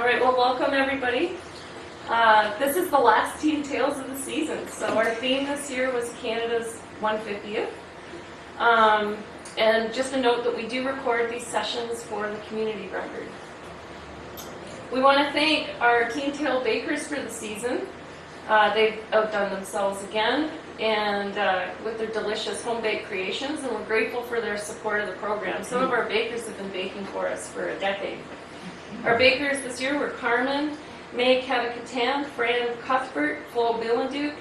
All right, well, welcome everybody. This is the last Teen Tales of the season. So our theme this year was Canada's 150th. And just a note that we do record these sessions for the community record. We want to thank our Teen Tale bakers for the season. They've outdone themselves again and with their delicious home-baked creations, and we're grateful for their support of the program. Some of our bakers have been baking for us for a decade. Our bakers this year were Carmen, May Catacatan, Fran Cuthbert, Flo Billenduke,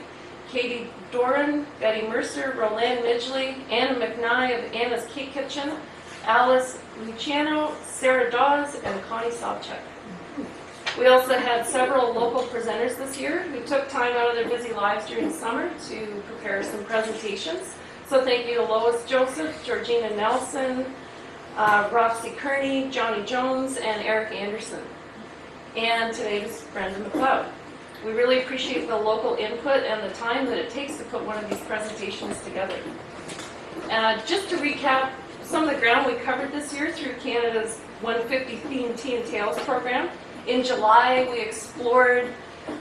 Katie Doran, Betty Mercer, Roland Midgley, Anna McNye of Anna's Cake Kitchen, Alice Luciano, Sarah Dawes, and Connie Sobchuk. We also had several local presenters this year who took time out of their busy lives during the summer to prepare some presentations. So thank you to Lois Joseph, Georgina Nelson, Roxy Kearney, Johnny Jones, and Eric Anderson. And today's Brenda Mcleod. We really appreciate the local input and the time that it takes to put one of these presentations together. Just to recap some of the ground we covered this year through Canada's 150 Themed Teen Tales program. In July, we explored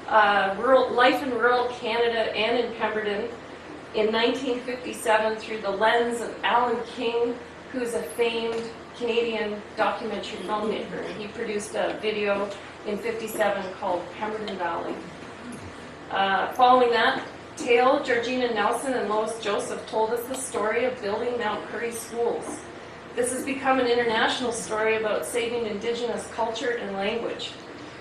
life in rural Canada and in Pemberton in 1957 through the lens of Alan King, who's a famed Canadian documentary filmmaker. He produced a video in '57 called Pemberton Valley. Following that tale, Georgina Nelson and Lois Joseph told us the story of building Mount Currie schools. This has become an international story about saving Indigenous culture and language.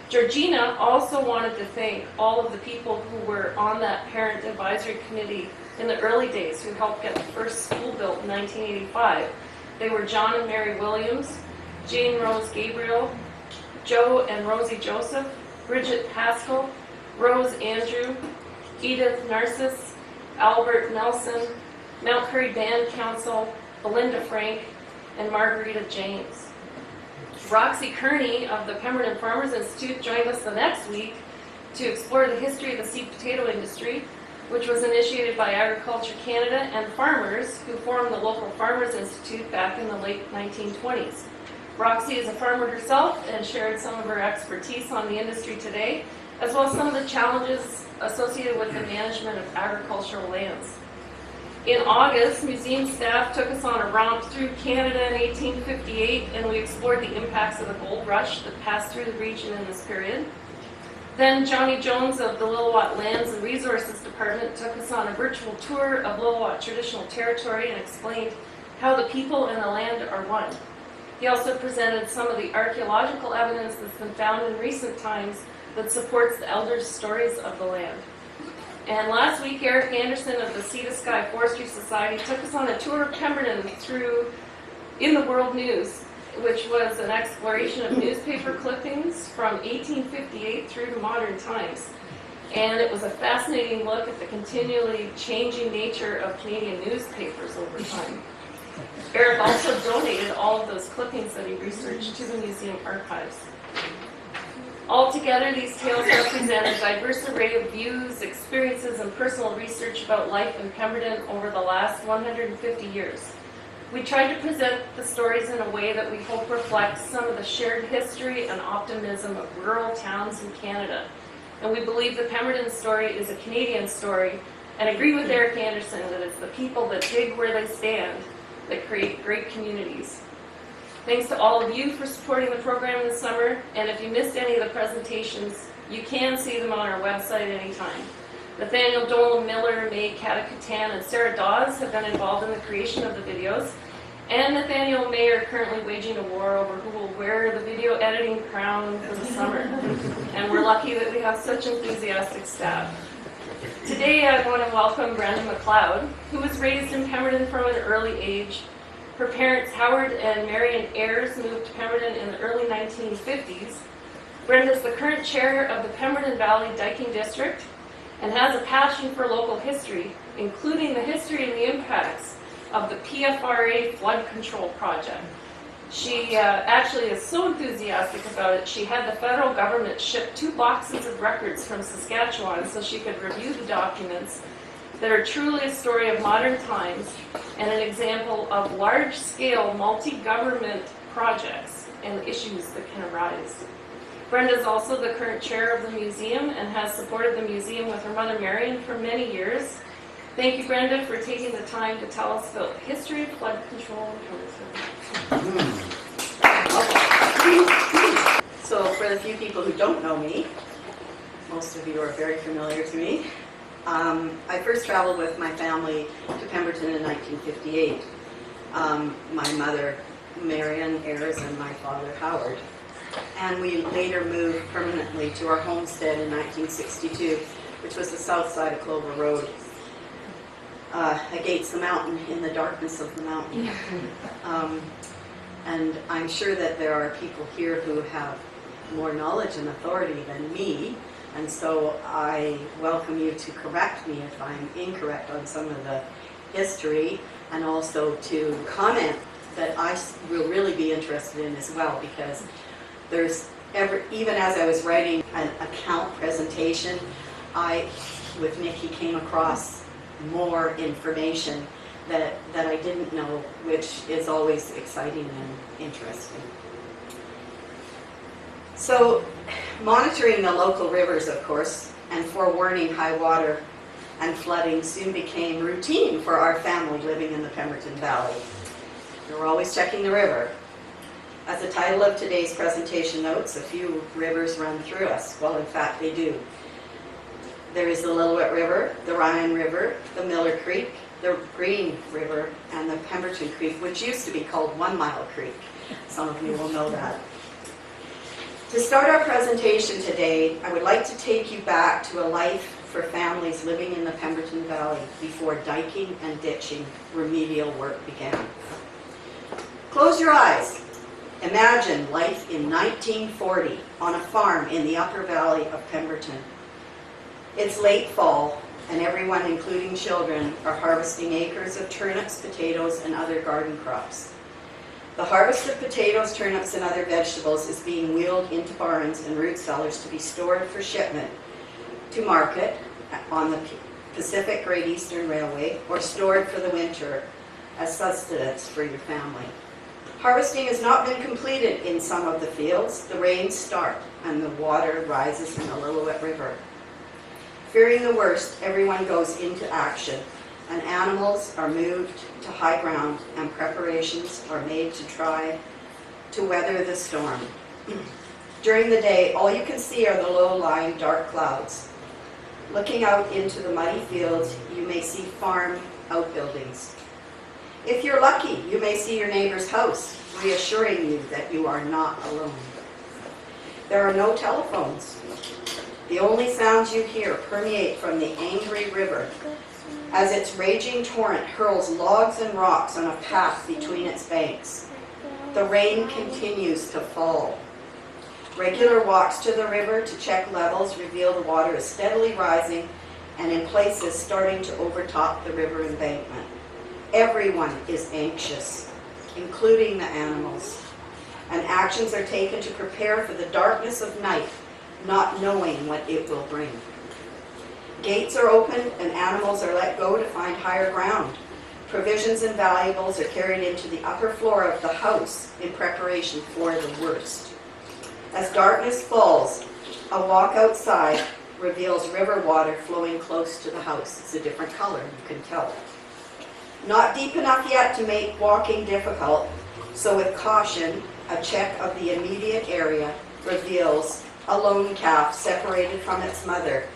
Georgina also wanted to thank all of the people who were on that parent advisory committee in the early days who helped get the first school built in 1985. They were John and Mary Williams, Jane Rose Gabriel, Joe and Rosie Joseph, Bridget Haskell, Rose Andrew, Edith Narcissus, Albert Nelson, Mount Currie Band Council, Belinda Frank, and Margarita James. Roxy Kearney of the Pemberton Farmers Institute joined us the next week to explore the history of the seed potato industry, which was initiated by Agriculture Canada and farmers who formed the local Farmers Institute back in the late 1920s. Roxy is a farmer herself and shared some of her expertise on the industry today, as well as some of the challenges associated with the management of agricultural lands. In August, museum staff took us on a romp through Canada in 1858, and we explored the impacts of the gold rush that passed through the region in this period. Then Johnny Jones of the Lillooet Lands and Resources Department took us on a virtual tour of Lillooet traditional territory and explained how the people and the land are one. He also presented some of the archaeological evidence that's been found in recent times that supports the elders' stories of the land. And last week, Eric Anderson of the Sea to Sky Forestry Society took us on a tour of Pemberton through In the World News, which was an exploration of newspaper clippings from 1858 through to modern times. And it was a fascinating look at the continually changing nature of Canadian newspapers over time. Eric also donated all of those clippings that he researched to the museum archives. Altogether, these tales represent a diverse array of views, experiences, and personal research about life in Pemberton over the last 150 years. We tried to present the stories in a way that we hope reflects some of the shared history and optimism of rural towns in Canada. And we believe the Pemberton story is a Canadian story, and agree with Eric Anderson that it's the people that dig where they stand that create great communities. Thanks to all of you for supporting the program this summer, and if you missed any of the presentations, you can see them on our website anytime. Nathaniel Dolan Miller, May Catacatan, and Sarah Dawes have been involved in the creation of the videos, and Nathaniel and May are currently waging a war over who will wear the video editing crown for the summer. And we're lucky that we have such enthusiastic staff. Today I want to welcome Brenda Mcleod, who was raised in Pemberton from an early age. Her parents, Howard and Marion Ayres, moved to Pemberton in the early 1950s. Brenda is the current chair of the Pemberton Valley Dyking District and has a passion for local history, including the history and the impacts of the PFRA flood control project. She actually is so enthusiastic about it, she had the federal government ship 2 boxes of records from Saskatchewan so she could review the documents that are truly a story of modern times and an example of large-scale multi-government projects and issues that can arise. Brenda is also the current chair of the museum and has supported the museum with her mother Marion for many years. Thank you, Brenda, for taking the time to tell us about the history of flood control and tourism. So for the few people who don't know me, most of you are very familiar to me, I first traveled with my family to Pemberton in 1958. My mother, Marion Ayres, and my father, Howard. And we later moved permanently to our homestead in 1962, which was the south side of Clover Road, against the mountain, in the darkness of the mountain. And I'm sure that there are people here who have more knowledge and authority than me, and so I welcome you to correct me if I'm incorrect on some of the history, and also to comment that I will really be interested in as well, because even as I was writing an account presentation, with Nikki, came across more information that I didn't know, which is always exciting and interesting. So, monitoring the local rivers, of course, and forewarning high water and flooding soon became routine for our family living in the Pemberton Valley. We were always checking the river. As the title of today's presentation notes, a few rivers run through us. Well, in fact, they do. There is the Lillooet River, the Ryan River, the Miller Creek, the Green River, and the Pemberton Creek, which used to be called 1 Mile Creek. Some of you will know that. To start our presentation today, I would like to take you back to a life for families living in the Pemberton Valley before diking and ditching remedial work began. Close your eyes. Imagine life in 1940 on a farm in the upper valley of Pemberton. It's late fall, and everyone, including children, are harvesting acres of turnips, potatoes, and other garden crops. The harvest of potatoes, turnips, and other vegetables is being wheeled into barns and root cellars to be stored for shipment to market on the Pacific Great Eastern Railway, or stored for the winter as sustenance for your family. Harvesting has not been completed in some of the fields. The rains start and the water rises in the Lillooet River. Fearing the worst, everyone goes into action, and animals are moved to high ground, and preparations are made to try to weather the storm. During the day, all you can see are the low-lying dark clouds. Looking out into the muddy fields, you may see farm outbuildings. If you're lucky, you may see your neighbor's house, reassuring you that you are not alone. There are no telephones. The only sounds you hear permeate from the angry river as its raging torrent hurls logs and rocks on a path between its banks. The rain continues to fall. Regular walks to the river to check levels reveal the water is steadily rising and in places starting to overtop the river embankment. Everyone is anxious, including the animals, and actions are taken to prepare for the darkness of night, not knowing what it will bring. Gates are opened and animals are let go to find higher ground. Provisions and valuables are carried into the upper floor of the house in preparation for the worst. As darkness falls, a walk outside reveals river water flowing close to the house. It's a different color, you can tell. Not deep enough yet to make walking difficult, so with caution, a check of the immediate area reveals a lone calf separated from its mother.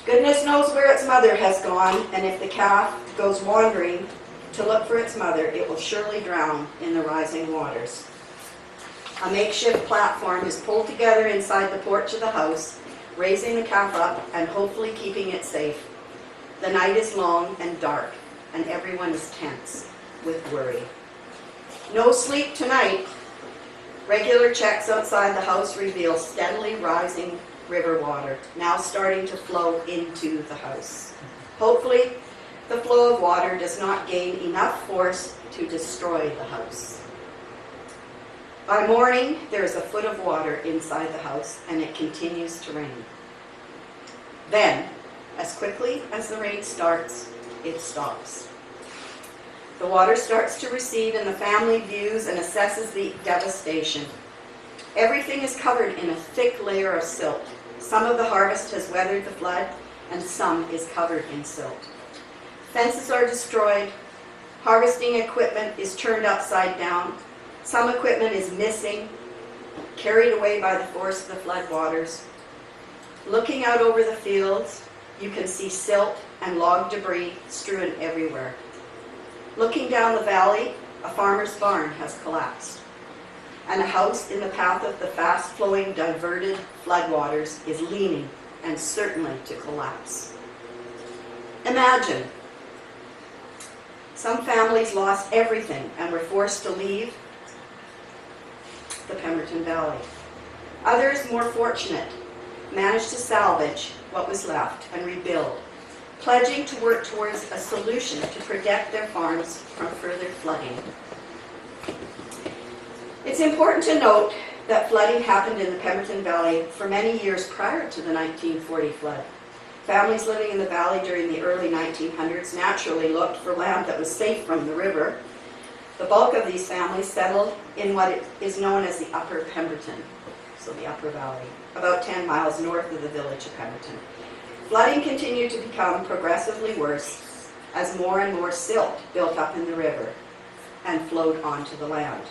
Goodness knows where its mother has gone, and if the calf goes wandering to look for its mother, it will surely drown in the rising waters. A makeshift platform is pulled together inside the porch of the house, raising the calf up and hopefully keeping it safe. The night is long and dark, and everyone is tense with worry. No sleep tonight. Regular checks outside the house reveal steadily rising river water, now starting to flow into the house. Hopefully, the flow of water does not gain enough force to destroy the house. By morning, there is a foot of water inside the house, and it continues to rain. Then, as quickly as the rain starts, it stops. The water starts to recede, and the family views and assesses the devastation. Everything is covered in a thick layer of silt. Some of the harvest has weathered the flood, and some is covered in silt. Fences are destroyed. Harvesting equipment is turned upside down. Some equipment is missing, carried away by the force of the flood waters. Looking out over the fields, you can see silt and log debris strewn everywhere. Looking down the valley, a farmer's barn has collapsed, and a house in the path of the fast-flowing, diverted floodwaters is leaning and certainly to collapse. Imagine, some families lost everything and were forced to leave the Pemberton Valley. Others, more fortunate, managed to salvage what was left and rebuild, pledging to work towards a solution to protect their farms from further flooding. It's important to note that flooding happened in the Pemberton Valley for many years prior to the 1940 flood. Families living in the valley during the early 1900s naturally looked for land that was safe from the river. The bulk of these families settled in what is known as the Upper Pemberton, so the Upper Valley, about 10 miles north of the village of Pemberton. Flooding continued to become progressively worse as more and more silt built up in the river and flowed onto the land.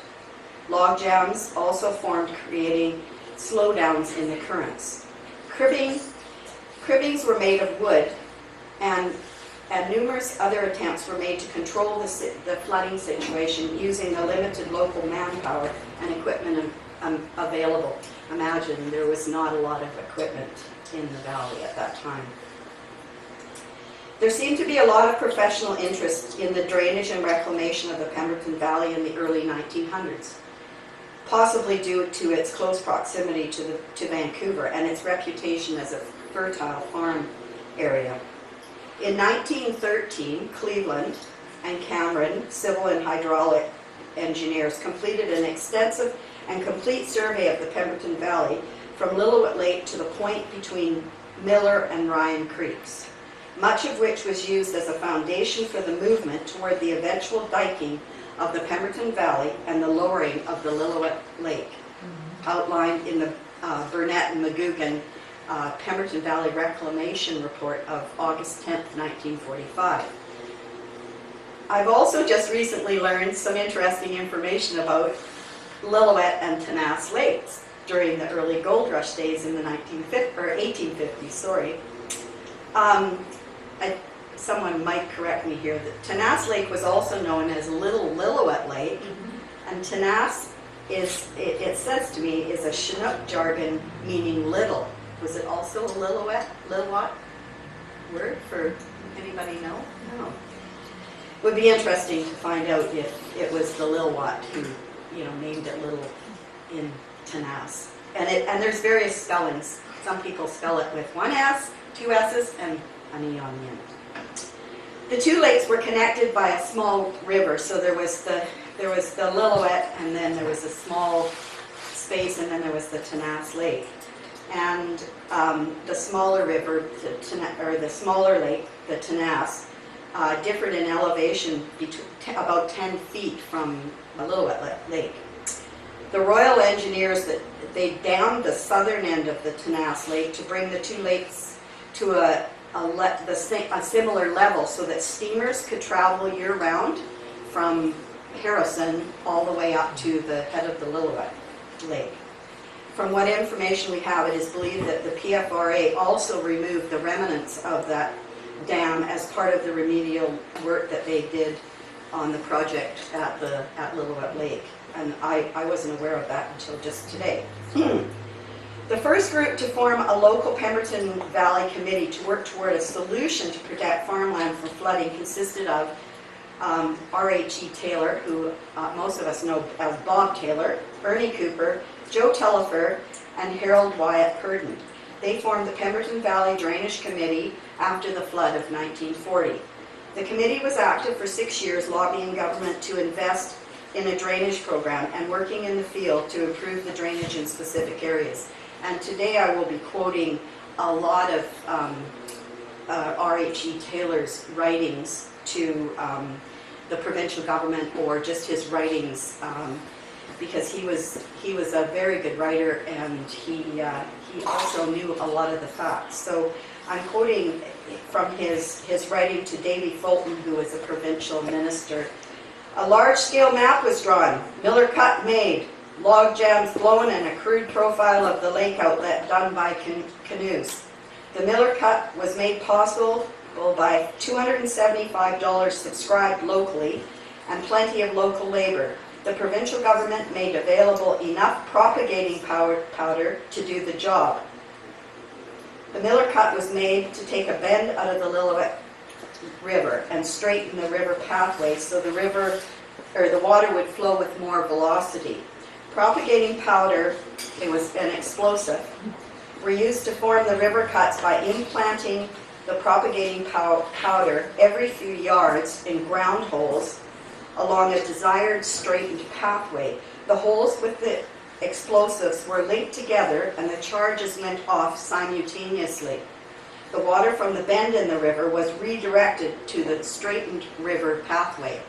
Log jams also formed, creating slowdowns in the currents. Cribbings were made of wood, and numerous other attempts were made to control the flooding situation using the limited local manpower and equipment available. Imagine there was not a lot of equipment in the valley at that time. There seemed to be a lot of professional interest in the drainage and reclamation of the Pemberton Valley in the early 1900s, possibly due to its close proximity to Vancouver and its reputation as a fertile farm area. In 1913, Cleveland and Cameron, civil and hydraulic engineers, completed an extensive and complete survey of the Pemberton Valley from Lillooet Lake to the point between Miller and Ryan Creeks, much of which was used as a foundation for the movement toward the eventual diking of the Pemberton Valley and the lowering of the Lillooet Lake, outlined in the Burnett and McGugan Pemberton Valley Reclamation Report of August 10, 1945. I've also just recently learned some interesting information about Lillooet and Tenace Lakes during the early gold rush days in the 1850s. Someone might correct me here, that Tenace Lake was also known as Little Lillooet Lake, and Tenace is, it says to me, is a Chinook jargon meaning little. Was it also a Lillooet word for anybody know? No. Would be interesting to find out if it was the Lillooet who, named it Little in Tenace. And there's various spellings. Some people spell it with one S, two S's, and an E on the end. The two lakes were connected by a small river, so there was the Lillooet, and then there was a small space, and then there was the Tenace Lake. And the smaller river, the smaller lake, the Tenace, differed in elevation about 10 feet from the Lillooet Lake. The Royal Engineers, they dammed the southern end of the Tenace Lake to bring the two lakes to a similar level so that steamers could travel year-round from Harrison all the way up to the head of the Lillooet Lake. From what information we have, it is believed that the PFRA also removed the remnants of that dam as part of the remedial work that they did on the project at Lillooet Lake. And I wasn't aware of that until just today. The first group to form a local Pemberton Valley committee to work toward a solution to protect farmland from flooding consisted of R.H.E. Taylor, who most of us know as Bob Taylor, Ernie Cooper, Joe Tellifer, and Harold Wyatt Purdon. They formed the Pemberton Valley Drainage Committee after the flood of 1940. The committee was active for 6 years, lobbying government to invest in a drainage program and working in the field to improve the drainage in specific areas. And today I will be quoting a lot of R.H.E. Taylor's writings to the provincial government, or just his writings because he was a very good writer, and he also knew a lot of the facts. So I'm quoting from his writing to Davy Fulton, who was a provincial minister. A large-scale map was drawn, Miller cut made, log jams blown, and a crude profile of the lake outlet done by canoes. The Miller cut was made possible by $275 subscribed locally and plenty of local labor. The provincial government made available enough propagating powder to do the job. The Miller cut was made to take a bend out of the Lillooet River and straighten the river pathway so the water would flow with more velocity. Propagating powder, it was an explosive, were used to form the river cuts by implanting the propagating powder every few yards in ground holes along a desired straightened pathway. The holes with the explosives were linked together and the charges went off simultaneously. The water from the bend in the river was redirected to the straightened river pathway.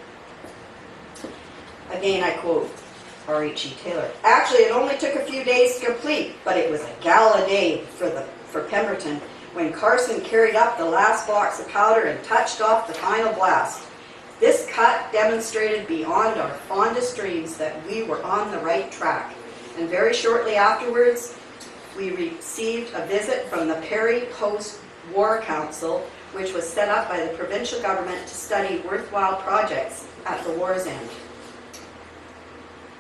Again, I quote R.H.E. Taylor. Actually, it only took a few days to complete, but it was a gala day for Pemberton when Carson carried up the last box of powder and touched off the final blast. This cut demonstrated beyond our fondest dreams that we were on the right track. And very shortly afterwards, we received a visit from the Perry Post-War Council, which was set up by the provincial government to study worthwhile projects at the war's end.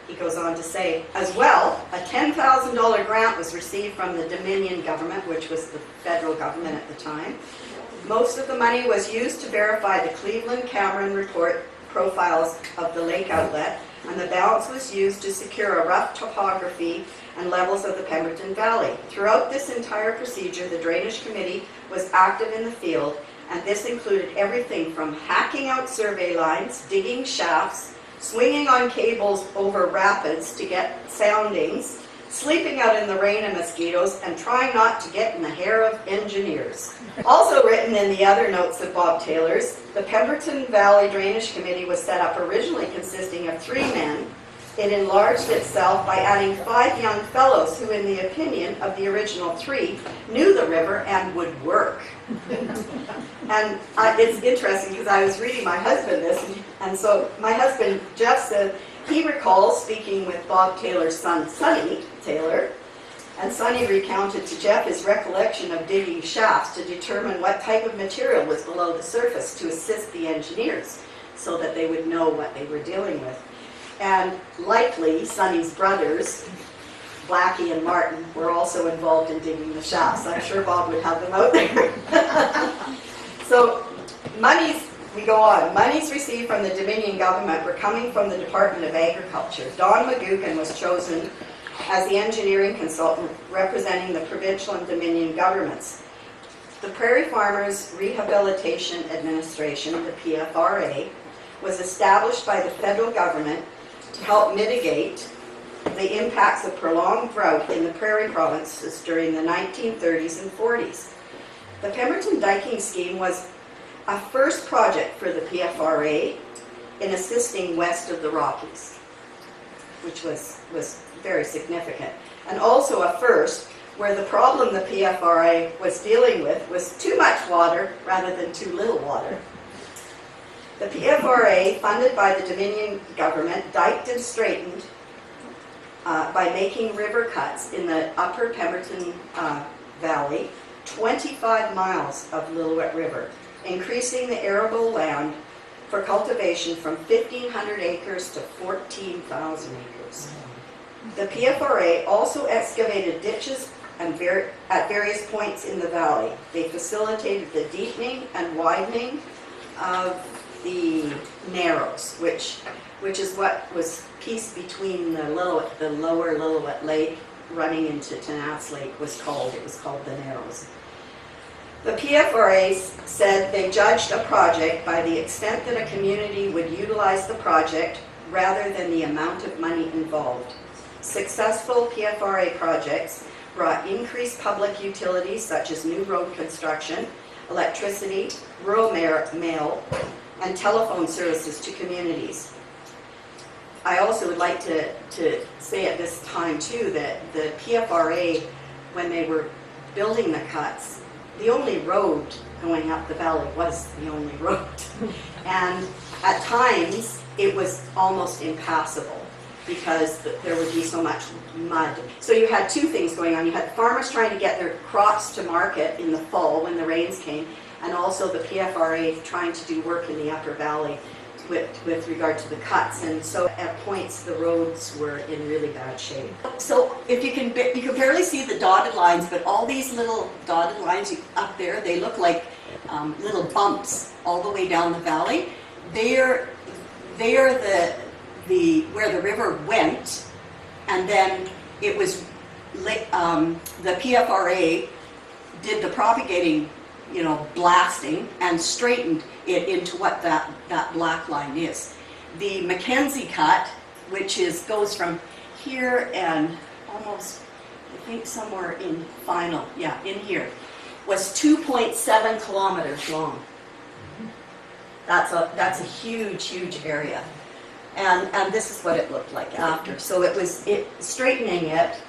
He goes on to say, as well, a $10,000 grant was received from the Dominion government, which was the federal government at the time. Most of the money was used to verify the Cleveland-Cameron report profiles of the lake outlet, and the balance was used to secure a rough topography and levels of the Pemberton Valley. Throughout this entire procedure, the Drainage Committee was active in the field, and this included everything from hacking out survey lines, digging shafts, swinging on cables over rapids to get soundings, sleeping out in the rain and mosquitoes, and trying not to get in the hair of engineers. Also written in the other notes of Bob Taylor's, the Pemberton Valley Drainage Committee was set up originally consisting of 3 men. It enlarged itself by adding 5 young fellows who, in the opinion of the original 3, knew the river and would work. And it's interesting because I was reading my husband this, and so my husband, Jeff, said he recalls speaking with Bob Taylor's son, Sonny Taylor, and Sonny recounted to Jeff his recollection of digging shafts to determine what type of material was below the surface to assist the engineers so that they would know what they were dealing with. And likely, Sonny's brothers, Blackie and Martin, were also involved in digging the shafts. I'm sure Bob would have them out there. So, we go on. Monies received from the Dominion government were coming from the Department of Agriculture. Don McGugan was chosen as the engineering consultant representing the provincial and Dominion governments. The Prairie Farmers Rehabilitation Administration, the PFRA, was established by the federal government to help mitigate the impacts of prolonged drought in the prairie provinces during the 1930s and 40s. The Pemberton Dyking Scheme was a first project for the PFRA in assisting west of the Rockies, which was very significant. And also a first where the problem the PFRA was dealing with was too much water rather than too little water. The PFRA, funded by the Dominion government, diked and straightened by making river cuts in the upper Pemberton Valley, 25 miles of Lillooet River, increasing the arable land for cultivation from 1,500 acres to 14,000 acres. The PFRA also excavated ditches at various points in the valley. They facilitated the deepening and widening of the Narrows, which is what was pieced between the lower Lillooet Lake running into Tenaz Lake was called the Narrows. The PFRA said they judged a project by the extent that a community would utilize the project rather than the amount of money involved. Successful PFRA projects brought increased public utilities such as new road construction, electricity, rural mail, and telephone services to communities. I also would like to say at this time too that the PFRA, when they were building the cuts, the only road going up the valley was the only road. And at times it was almost impassable because there would be so much mud. So you had two things going on. You had farmers trying to get their crops to market in the fall when the rains came, and also the PFRA trying to do work in the upper valley with regard to the cuts. And so at points the roads were in really bad shape. So if you can barely see the dotted lines, but all these little dotted lines up there, they look like little bumps all the way down the valley. They are the where the river went, and then it was the PFRA did the propagating, blasting, and straightened it into what that black line is. The Mackenzie cut, which goes from here and almost, I think somewhere in final, in here, was 2.7 kilometers long. That's a huge area. And this is what it looked like after. So straightening it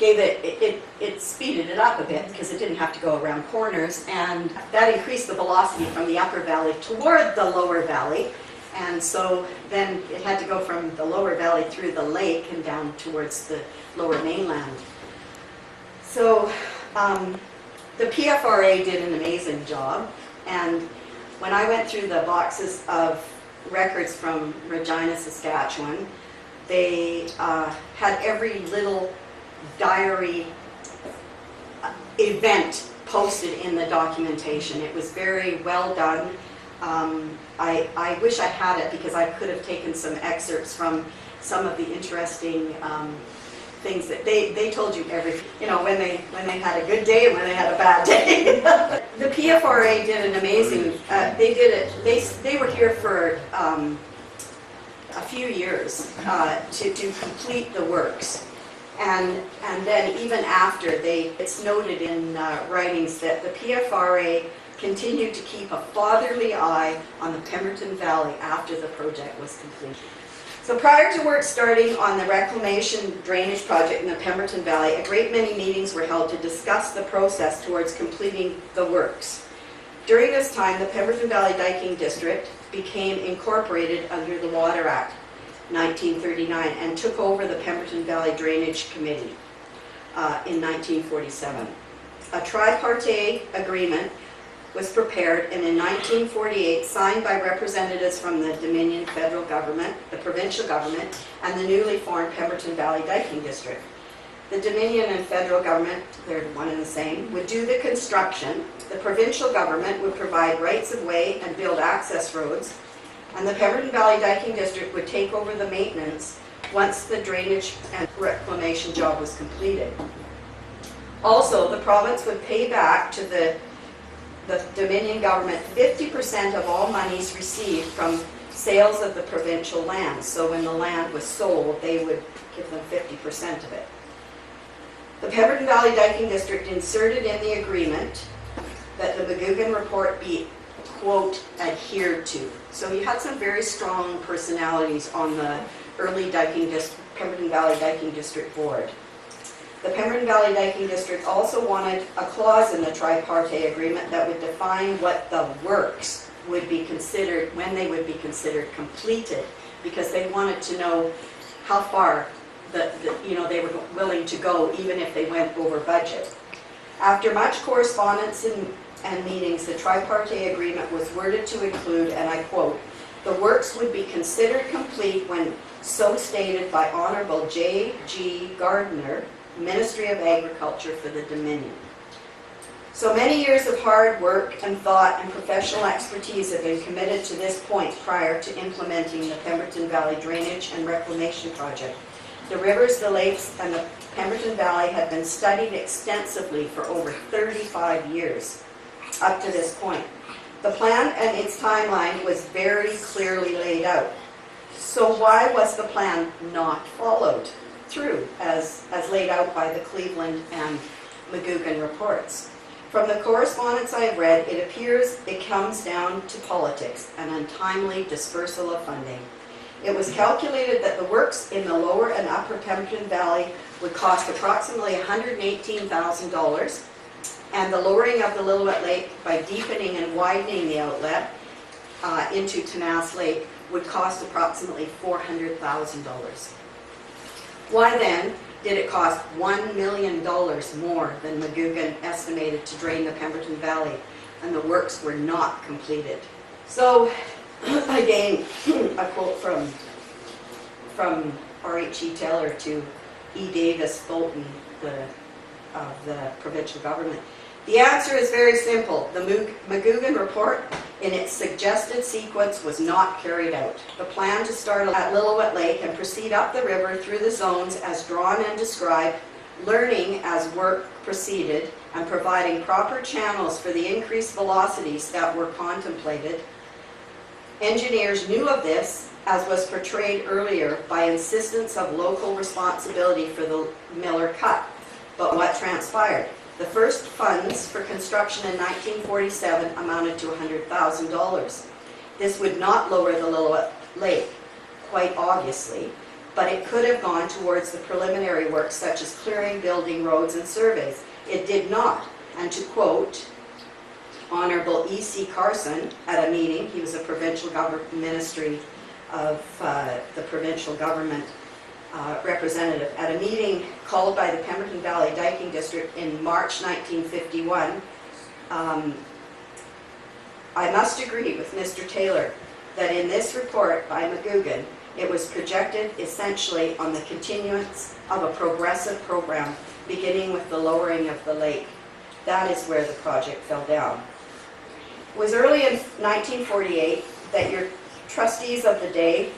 it speeded it up a bit because it didn't have to go around corners, and that increased the velocity from the upper valley toward the lower valley. And so then it had to go from the lower valley through the lake and down towards the lower mainland. So the PFRA did an amazing job, and when I went through the boxes of records from Regina, Saskatchewan, they had every little diary event posted in the documentation. It was very well done. I wish I had it because I could have taken some excerpts from some of the interesting things that they told you everything, when they had a good day and when they had a bad day. The PFRA did an amazing, they were here for a few years to complete the works. And then even after, it's noted in writings that the PFRA continued to keep a fatherly eye on the Pemberton Valley after the project was complete. So prior to work starting on the reclamation drainage project in the Pemberton Valley, a great many meetings were held to discuss the process towards completing the works. During this time, the Pemberton Valley Dyking District became incorporated under the Water Act 1939 and took over the Pemberton Valley Drainage Committee in 1947. A Tripartite Agreement was prepared and in 1948 signed by representatives from the Dominion federal government, the provincial government, and the newly formed Pemberton Valley Dyking District. The Dominion and federal government, they're one and the same, would do the construction. The provincial government would provide rights of way and build access roads, and the Pemberton Valley Dyking District would take over the maintenance once the drainage and reclamation job was completed. Also, the province would pay back to the Dominion government 50% of all monies received from sales of the provincial land. So when the land was sold, they would give them 50% of it. The Pemberton Valley Dyking District inserted in the agreement that the McGugan report be, quote, adhered to. So you had some very strong personalities on the early Pemberton Valley Dyking District board. The Pemberton Valley Dyking District also wanted a clause in the Tripartite Agreement that would define what the works would be considered, when they would be considered completed, because they wanted to know how far they were willing to go, even if they went over budget. After much correspondence and meetings, the Tripartite Agreement was worded to include, and I quote, "The works would be considered complete when so stated by Honorable J.G. Gardiner, Ministry of Agriculture for the Dominion." So many years of hard work and thought and professional expertise have been committed to this point prior to implementing the Pemberton Valley Drainage and Reclamation Project. The rivers, the lakes, and the Pemberton Valley have been studied extensively for over 35 years up to this point. The plan and its timeline was very clearly laid out. So why was the plan not followed through as laid out by the Cleveland and McGugan reports? From the correspondence I have read, it appears it comes down to politics, an untimely dispersal of funding. It was calculated that the works in the lower and upper Pemberton Valley would cost approximately $118,000, and the lowering of the Lillooet Lake by deepening and widening the outlet into Tanas Lake would cost approximately $400,000. Why then did it cost $1 million more than McGugan estimated to drain the Pemberton Valley, and the works were not completed? So, again, a quote from R.H.E. Taylor to E. Davis Fulton, of the provincial government. The answer is very simple. The McGugan report, in its suggested sequence, was not carried out. The plan to start at Lillooet Lake and proceed up the river through the zones as drawn and described, learning as work proceeded, and providing proper channels for the increased velocities that were contemplated. Engineers knew of this, as was portrayed earlier, by insistence of local responsibility for the Miller Cut. But what transpired? The first funds for construction in 1947 amounted to $100,000. This would not lower the Lillooet Lake, quite obviously, but it could have gone towards the preliminary works such as clearing, building, roads, and surveys. It did not. And to quote Honorable E.C. Carson at a meeting, he was a provincial government ministry of the provincial government representative, at a meeting called by the Pemberton Valley Dyking District in March 1951, I must agree with Mr. Taylor that in this report by McGugan, it was projected essentially on the continuance of a progressive program beginning with the lowering of the lake. That is where the project fell down. It was early in 1948 that your trustees of the day,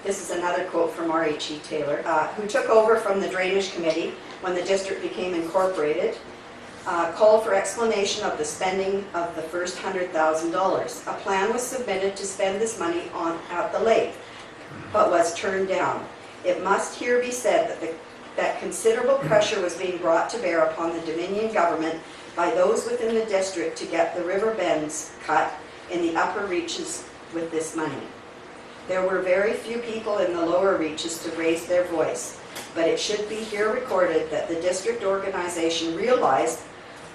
this is another quote from R.H.E. Taylor, who took over from the Drainage Committee when the district became incorporated, called for explanation of the spending of the first $100,000. A plan was submitted to spend this money at the lake, but was turned down. It must here be said that considerable pressure was being brought to bear upon the Dominion government by those within the district to get the river bends cut in the upper reaches with this money. There were very few people in the lower reaches to raise their voice, but it should be here recorded that the district organization realized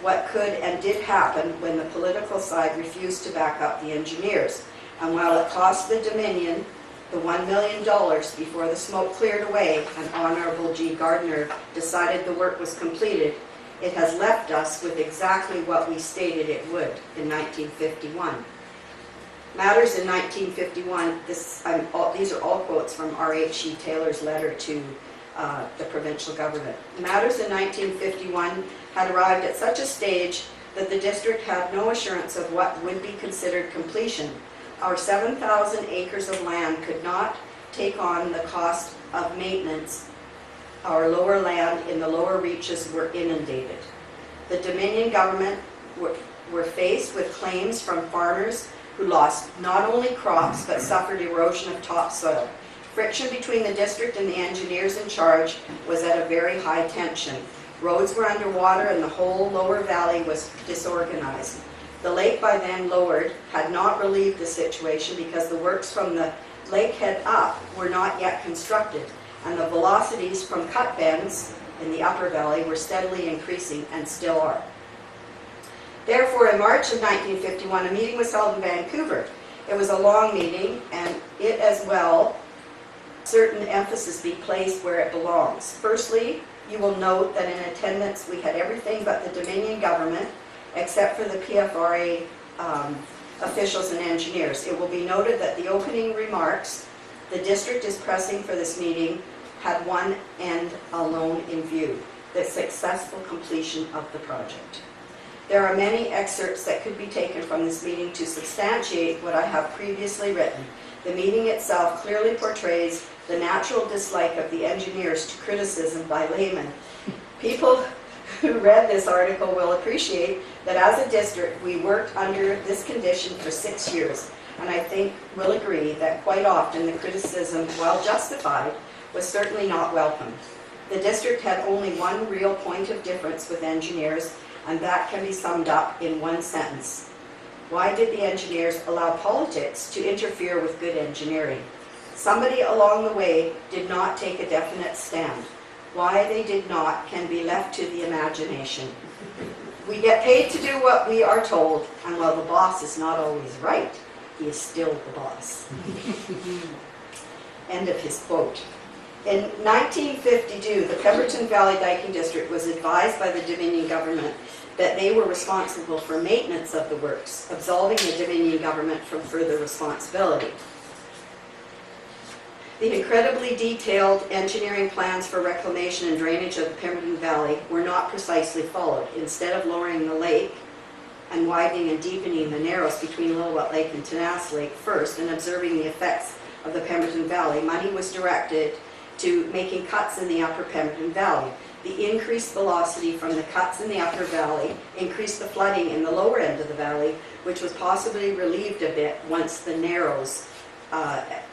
what could and did happen when the political side refused to back up the engineers. And while it cost the Dominion the $1 million before the smoke cleared away and Honorable G. Gardner decided the work was completed, it has left us with exactly what we stated it would in 1951. Matters in 1951, these are all quotes from R.H.E. Taylor's letter to the provincial government. Matters in 1951 had arrived at such a stage that the district had no assurance of what would be considered completion. Our 7,000 acres of land could not take on the cost of maintenance. Our lower land in the lower reaches were inundated. The Dominion government were faced with claims from farmers who lost not only crops but suffered erosion of topsoil. Friction between the district and the engineers in charge was at a very high tension. Roads were underwater and the whole lower valley was disorganized. The lake, by then lowered, had not relieved the situation because the works from the lakehead up were not yet constructed, and the velocities from cut bends in the upper valley were steadily increasing and still are. Therefore, in March of 1951, a meeting was held in Vancouver. It was a long meeting, and it as well, certain emphasis be placed where it belongs. Firstly, you will note that in attendance we had everything but the Dominion government, except for the PFRA officials and engineers. It will be noted that the opening remarks, the district is pressing for this meeting, had one end alone in view, the successful completion of the project. There are many excerpts that could be taken from this meeting to substantiate what I have previously written. The meeting itself clearly portrays the natural dislike of the engineers to criticism by laymen. People who read this article will appreciate that as a district we worked under this condition for 6 years, and I think will agree that quite often the criticism, while justified, was certainly not welcome. The district had only one real point of difference with engineers, and that can be summed up in one sentence. Why did the engineers allow politics to interfere with good engineering? Somebody along the way did not take a definite stand. Why they did not can be left to the imagination. We get paid to do what we are told, and while the boss is not always right, he is still the boss. End of his quote. In 1952, the Pemberton Valley Dyking District was advised by the Dominion government that they were responsible for maintenance of the works, absolving the Dominion government from further responsibility. The incredibly detailed engineering plans for reclamation and drainage of the Pemberton Valley were not precisely followed. Instead of lowering the lake and widening and deepening the narrows between Lillooet Lake and Tenace Lake first and observing the effects of the Pemberton Valley, money was directed to making cuts in the upper Pemberton Valley. The increased velocity from the cuts in the upper valley increased the flooding in the lower end of the valley, which was possibly relieved a bit once the narrows,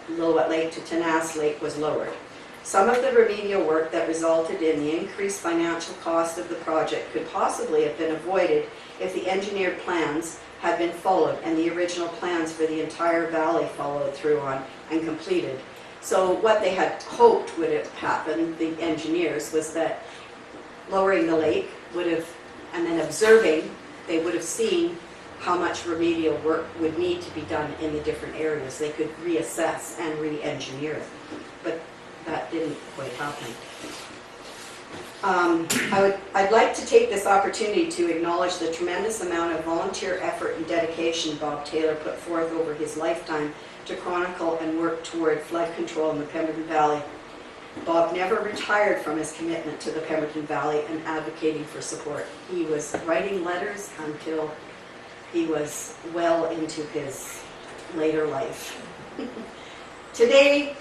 Lillooet Lake to Tenace Lake, was lowered. Some of the remedial work that resulted in the increased financial cost of the project could possibly have been avoided if the engineered plans had been followed and the original plans for the entire valley followed through on and completed. So what they had hoped would have happened, the engineers, was that lowering the lake would have, and then observing, they would have seen how much remedial work would need to be done in the different areas. They could reassess and re-engineer it, but that didn't quite happen. I'd like to take this opportunity to acknowledge the tremendous amount of volunteer effort and dedication Bob Taylor put forth over his lifetime to chronicle and work toward flood control in the Pemberton Valley. Bob never retired from his commitment to the Pemberton Valley and advocating for support. He was writing letters until he was well into his later life. Today,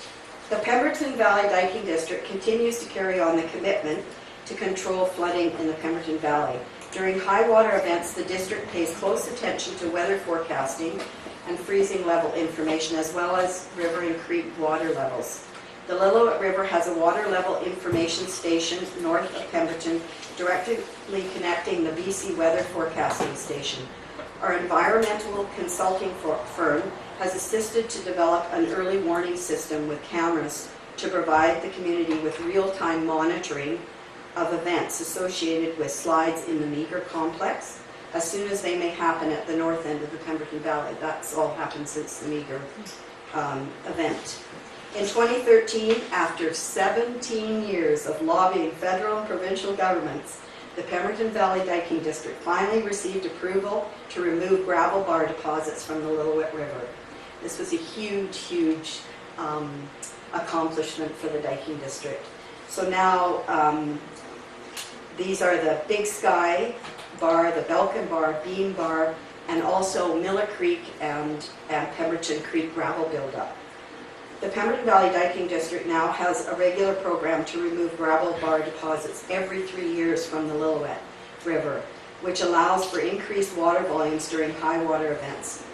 the Pemberton Valley Dyking District continues to carry on the commitment to control flooding in the Pemberton Valley. During high water events, the district pays close attention to weather forecasting and freezing level information, as well as river and creek water levels. The Lillooet River has a water level information station north of Pemberton, directly connecting the BC Weather Forecasting Station. Our environmental consulting firm has assisted to develop an early warning system with cameras to provide the community with real-time monitoring of events associated with slides in the Meager complex as soon as they may happen at the north end of the Pemberton Valley. That's all happened since the Meager event. In 2013, after 17 years of lobbying federal and provincial governments, the Pemberton Valley Dyking District finally received approval to remove gravel bar deposits from the Lillooet River. This was a huge, huge accomplishment for the Dyking District. So now these are the Big Sky Bar, the Belkin Bar, Beam Bar, and also Miller Creek and Pemberton Creek gravel buildup. The Pemberton Valley Dyking District now has a regular program to remove gravel bar deposits every 3 years from the Lillooet River, which allows for increased water volumes during high water events.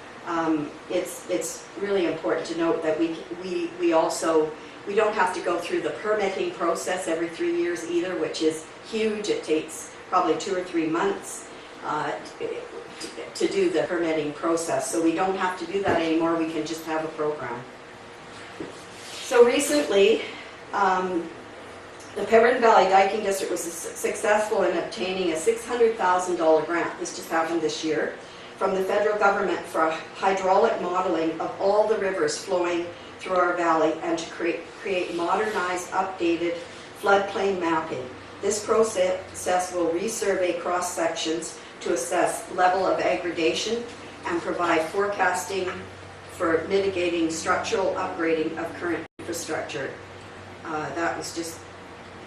It's really important to note that we don't have to go through the permitting process every 3 years either, which is huge. It takes probably 2 or 3 months to do the permitting process. So we don't have to do that anymore. We can just have a program. So recently, the Pemberton Valley Dyking District was successful in obtaining a $600,000 grant, this just happened this year, from the federal government for hydraulic modeling of all the rivers flowing through our valley and to create modernized, updated floodplain mapping. This process will resurvey cross sections to assess level of aggradation and provide forecasting for mitigating structural upgrading of current infrastructure. That was just,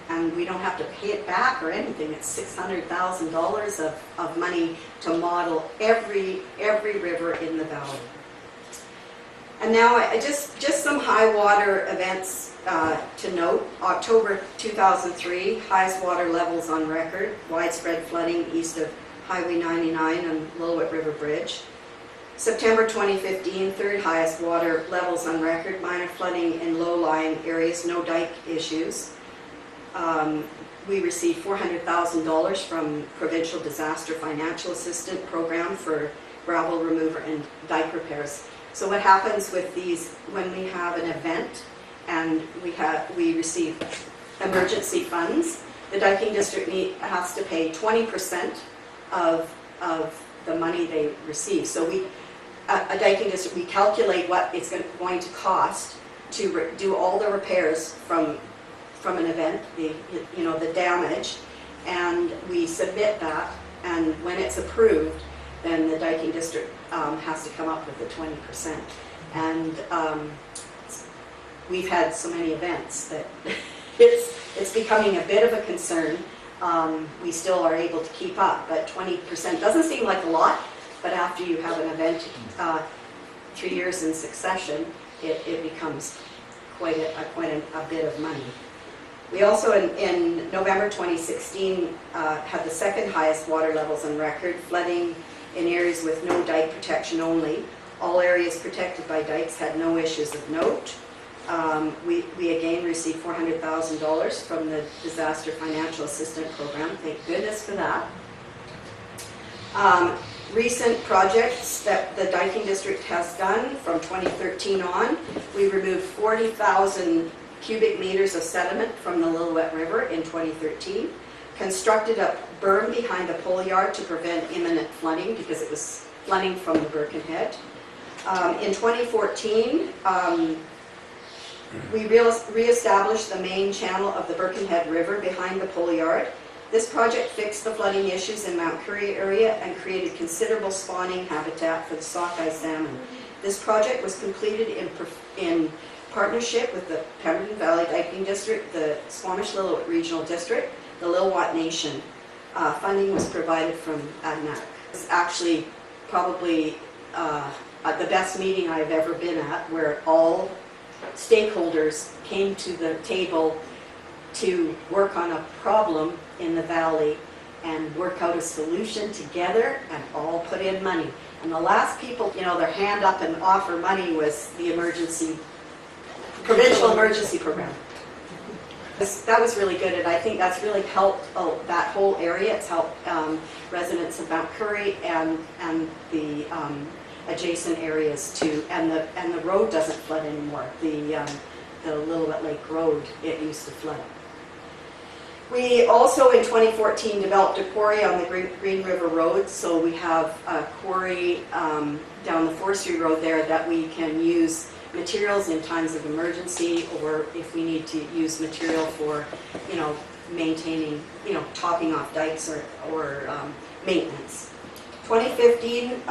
and we don't have to pay it back or anything. It's $600,000 of money to model every river in the valley. And now just some high water events to note. October 2003, highest water levels on record, widespread flooding east of Highway 99 and Lillooet River Bridge. September 2015, third highest water levels on record, minor flooding in low-lying areas, no dike issues. We received $400,000 from Provincial Disaster Financial Assistance Program for gravel remover and dike repairs. So what happens with these, when we have an event and we receive emergency funds, the Dyking District has to pay 20% of the money they receive. So a Dyking District, we calculate what it's going to cost to do all the repairs from an event, the damage, and we submit that, and when it's approved, then the Dyking District has to come up with the 20%. And we've had so many events that it's becoming a bit of a concern. We still are able to keep up, but 20% doesn't seem like a lot, but after you have an event 3 years in succession, it becomes quite a bit of money. We also, in November 2016, had the second highest water levels on record, flooding in areas with no dike protection only. All areas protected by dikes had no issues of note. We again received $400,000 from the Disaster Financial Assistance Program. Thank goodness for that. Recent projects that the Dyking District has done from 2013 on, we removed 40,000 cubic meters of sediment from the Lillooet River in 2013, constructed a berm behind the pole yard to prevent imminent flooding because it was flooding from the Birkenhead. In 2014, we re-established the main channel of the Birkenhead River behind the pole yard. This project fixed the flooding issues in Mount Currie area and created considerable spawning habitat for the sockeye salmon. This project was completed in partnership with the Pemberton Valley Dyking District, the Squamish-Lillooet Regional District, the Lilwat Nation. Funding was provided from ADNAC. It's actually probably the best meeting I've ever been at, where all stakeholders came to the table to work on a problem in the valley and work out a solution together and all put in money. And the last people, their hand up and offer money was the provincial emergency program. That was really good, and I think that's really helped that whole area. It's helped residents of Mount Currie and the adjacent areas too. And the road doesn't flood anymore. The Lillooet Lake Road, it used to flood. We also in 2014 developed a quarry on the Green River Road. So we have a quarry down the Forestry Road there that we can use materials in times of emergency, or if we need to use material for, maintaining, topping off dikes or maintenance. 2015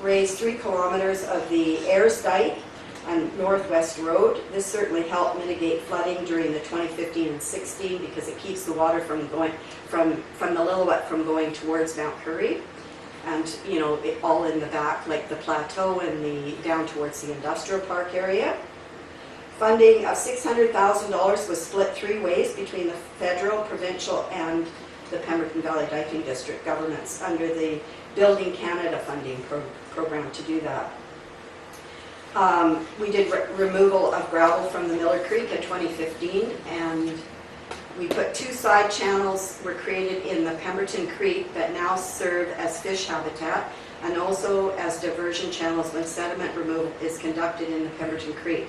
raised 3 kilometers of the Ayers Dike on Northwest Road. This certainly helped mitigate flooding during the 2015 and 16 because it keeps the water from going from the Lillooet from going towards Mount Currie. And all in the back, like the plateau and down towards the industrial park area. Funding of $600,000 was split 3 ways between the federal, provincial, and the Pemberton Valley Dyking District governments under the Building Canada funding program to do that. We did removal of gravel from the Miller Creek in 2015, and we put 2 side channels were created in the Pemberton Creek that now serve as fish habitat and also as diversion channels when sediment removal is conducted in the Pemberton Creek.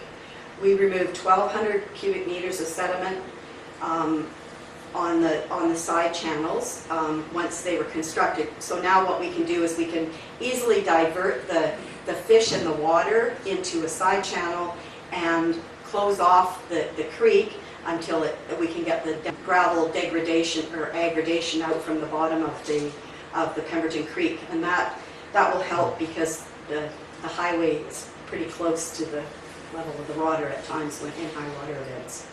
We removed 1,200 cubic meters of sediment on the side channels once they were constructed. So now what we can do is we can easily divert the fish in the water into a side channel and close off the creek until we can get the gravel degradation or aggradation out from the bottom of the Pemberton Creek, and that will help because the highway is pretty close to the level of the water at times when in high water events.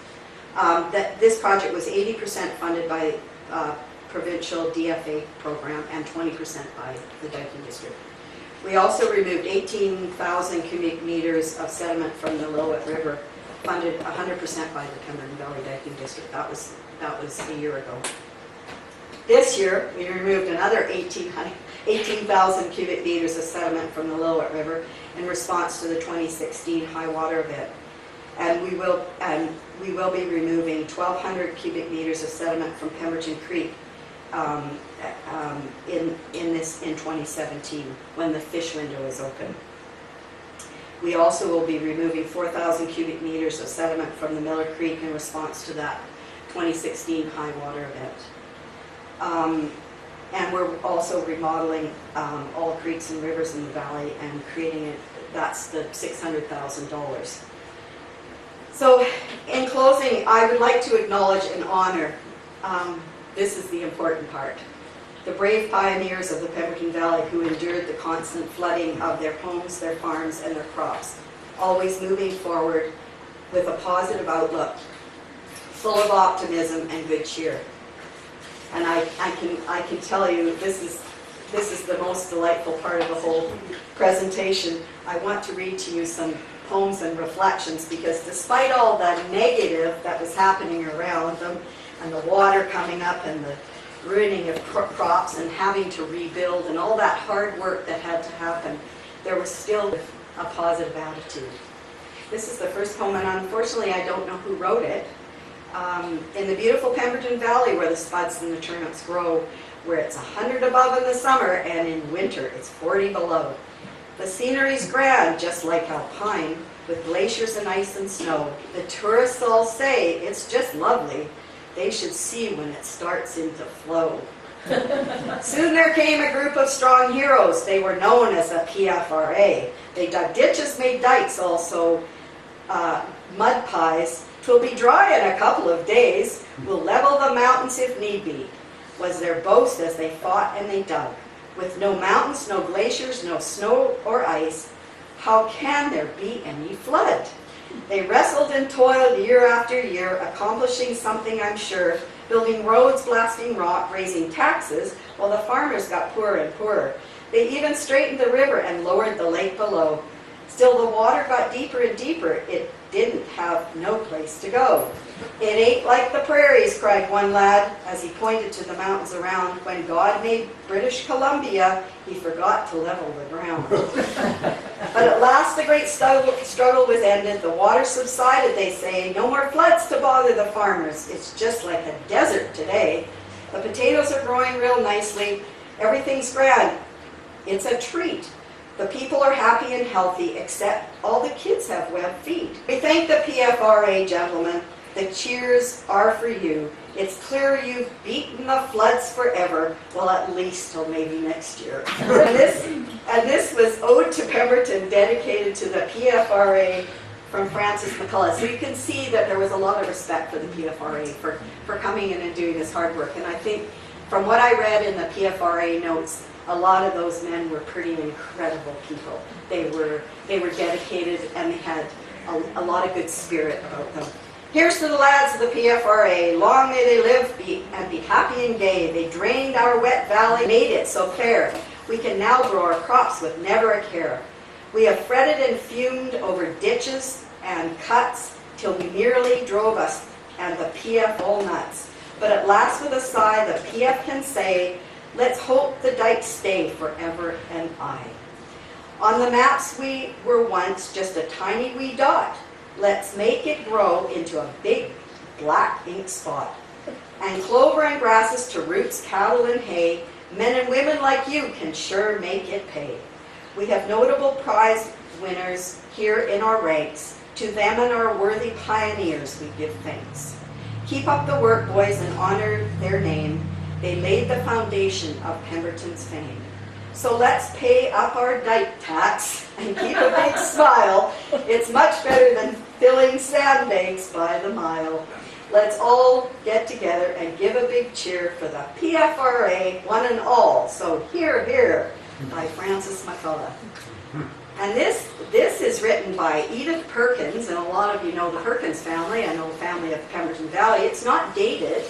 This project was 80% funded by provincial DFA program and 20% by the Dyking District. We also removed 18,000 cubic meters of sediment from the Lillooet River, funded 100% by the Pemberton Valley Dyking District. That was a year ago. This year, we removed another 18,000 cubic meters of sediment from the Lillooet River in response to the 2016 high water event. And we will be removing 1,200 cubic meters of sediment from Pemberton Creek in 2017 when the fish window is open. We also will be removing 4,000 cubic meters of sediment from the Miller Creek in response to that 2016 high water event. And we're also remodeling all creeks and rivers in the valley and creating it. That's the $600,000. So in closing, I would like to acknowledge and honor, this is the important part, the brave pioneers of the Pemberton Valley who endured the constant flooding of their homes, their farms, and their crops, always moving forward with a positive outlook, full of optimism and good cheer. And I can tell you, this is the most delightful part of the whole presentation. I want to read to you some poems and reflections, because despite all the negative that was happening around them, and the water coming up and the ruining of crops and having to rebuild and all that hard work that had to happen, there was still a positive attitude. This is the first poem, and unfortunately I don't know who wrote it. In the beautiful Pemberton Valley where the spuds and the turnips grow, where it's 100 above in the summer and in winter it's 40 below. The scenery's grand, just like Alpine, with glaciers and ice and snow. The tourists all say it's just lovely. They should see when it starts into flow. Soon there came a group of strong heroes. They were known as the PFRA. They dug ditches, made dikes, also mud pies. 'Twill be dry in a couple of days. We'll level the mountains if need be, was their boast as they fought and they dug. With no mountains, no glaciers, no snow or ice, how can there be any flood? They wrestled and toiled year after year, accomplishing something, I'm sure, building roads, blasting rock, raising taxes, while the farmers got poorer and poorer. They even straightened the river and lowered the lake below. Still the water got deeper and deeper. It didn't have no place to go. It ain't like the prairies, cried one lad, as he pointed to the mountains around. When God made British Columbia, he forgot to level the ground. But at last the great struggle was ended. The water subsided, they say. No more floods to bother the farmers. It's just like a desert today. The potatoes are growing real nicely. Everything's grand. It's a treat. The people are happy and healthy, except all the kids have webbed feet. We thank the PFRA, gentlemen. The cheers are for you. It's clear you've beaten the floods forever. Well, at least till maybe next year. And this was Ode to Pemberton, dedicated to the PFRA from Frances McCullough. So you can see that there was a lot of respect for the PFRA for coming in and doing this hard work. And I think from what I read in the PFRA notes, a lot of those men were pretty incredible people. They were dedicated, and they had a lot of good spirit about them. Here's to the lads of the PFRA. Long may they live and be happy and gay. They drained our wet valley, made it so fair. We can now grow our crops with never a care. We have fretted and fumed over ditches and cuts till we nearly drove us and the PF all nuts. But at last with a sigh, the PF can say, let's hope the dikes stay forever and aye. On the maps we were once just a tiny wee dot. Let's make it grow into a big black ink spot. And clover and grasses to roots, cattle and hay. Men and women like you can sure make it pay. We have notable prize winners here in our ranks. To them and our worthy pioneers we give thanks. Keep up the work, boys, and honor their name. They laid the foundation of Pemberton's fame. So let's pay up our dike tax and keep a big smile. It's much better than filling sandbanks by the mile. Let's all get together and give a big cheer for the PFRA, one and all. So hear, hear, by Frances McCullough. And this is written by Edith Perkins, and a lot of you know the Perkins family. I know the family of Pemberton Valley. It's not dated,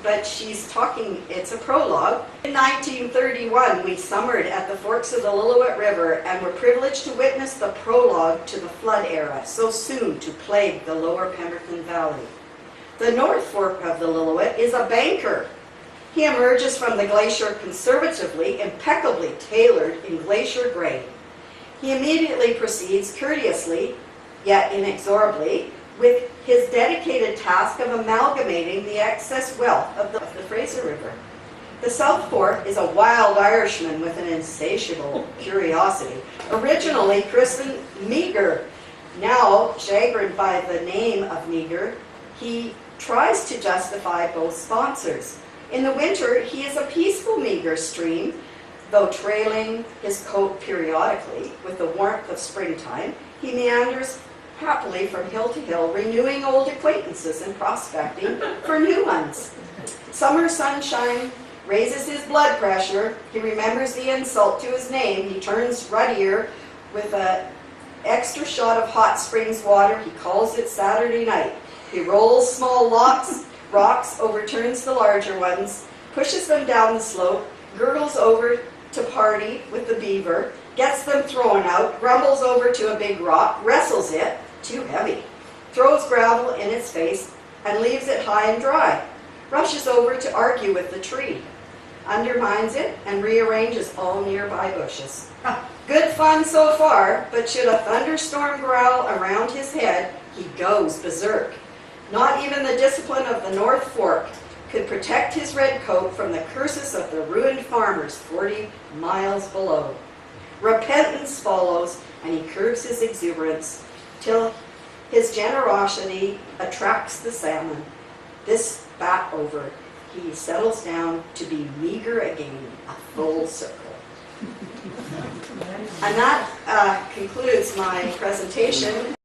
but she's talking, it's a prologue. In 1931, we summered at the forks of the Lillooet River and were privileged to witness the prologue to the flood era, so soon to plague the lower Pemberton Valley. The North Fork of the Lillooet is a banker. He emerges from the glacier conservatively, impeccably tailored in glacier gray. He immediately proceeds courteously, yet inexorably, with his dedicated task of amalgamating the excess wealth of the Fraser River. The South Fork is a wild Irishman with an insatiable curiosity. Originally christened Meagher, now chagrined by the name of Meagher, he tries to justify both sponsors. In the winter, he is a peaceful Meagher stream, though trailing his coat periodically with the warmth of springtime, he meanders happily from hill to hill, renewing old acquaintances and prospecting for new ones. Summer sunshine raises his blood pressure. He remembers the insult to his name. He turns ruddier with an extra shot of hot springs water. He calls it Saturday night. He rolls small rocks, overturns the larger ones, pushes them down the slope, gurgles over to party with the beaver, gets them thrown out, grumbles over to a big rock, wrestles it, too heavy, throws gravel in its face, and leaves it high and dry, rushes over to argue with the tree, undermines it, and rearranges all nearby bushes. Good fun so far, but should a thunderstorm growl around his head, he goes berserk. Not even the discipline of the North Fork could protect his red coat from the curses of the ruined farmers 40 miles below. Repentance follows, and he curbs his exuberance till his generosity attracts the salmon. This bat over, he settles down to be Meagher again, a full circle. And that concludes my presentation.